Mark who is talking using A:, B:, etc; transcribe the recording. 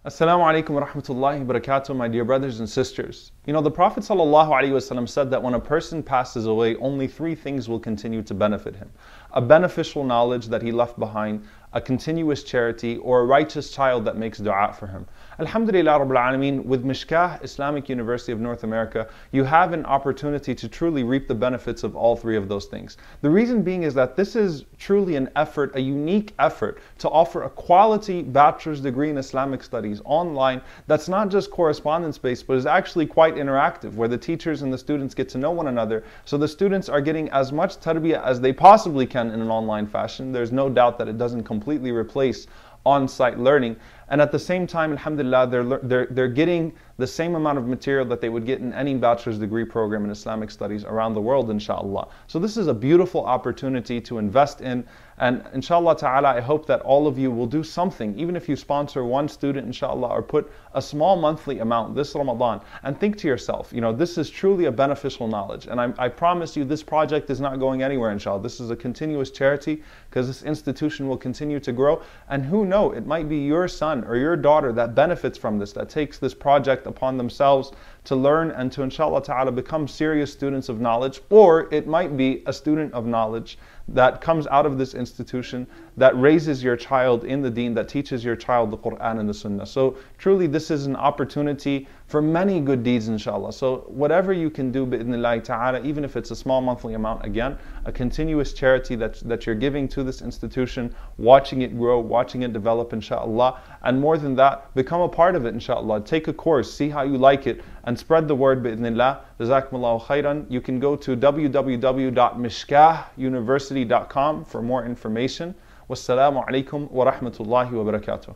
A: Assalamu alaikum wa rahmatullahi wa barakatuh, my dear brothers and sisters. You know, the Prophet ﷺ said that when a person passes away, only three things will continue to benefit him. A beneficial knowledge that he left behind, a continuous charity, or a righteous child that makes dua for him. Alhamdulillah Rabbil Alameen, with Mishkah Islamic University of North America, you have an opportunity to truly reap the benefits of all three of those things. The reason being is that this is truly an effort, a unique effort, to offer a quality bachelor's degree in Islamic studies online that's not just correspondence based, but is actually quite interactive, where the teachers and the students get to know one another. So the students are getting as much tarbiyah as they possibly can in an online fashion. There's no doubt that it doesn't completely replace on-site learning, and at the same time, alhamdulillah, they're getting the same amount of material that they would get in any bachelor's degree program in Islamic studies around the world, inshallah. So this is a beautiful opportunity to invest in, and inshallah ta'ala, I hope that all of you will do something, even if you sponsor one student, inshallah, or put a small monthly amount this Ramadan, and think to yourself, you know, this is truly a beneficial knowledge, and I promise you this project is not going anywhere, inshallah. This is a continuous charity, because this institution will continue to grow, and who knows, it might be your son or your daughter that benefits from this, that takes this project upon themselves to learn and to inshallah ta'ala become serious students of knowledge, or it might be a student of knowledge that comes out of this institution that raises your child in the deen, that teaches your child the Quran and the Sunnah. So truly this is an opportunity for many good deeds, inshallah. So whatever you can do bi'idhnillahi ta'ala, even if it's a small monthly amount, again, a continuous charity that you're giving to this institution, watching it grow, watching it develop, inshallah. And more than that, become a part of it, inshallah. Take a course, see how you like it, and spread the word bi'idhnillah. Jazakumullahu khairan. You can go to www.mishkahuniversity.com for more information. Wassalamu alaikum wa rahmatullahi wa barakatuh.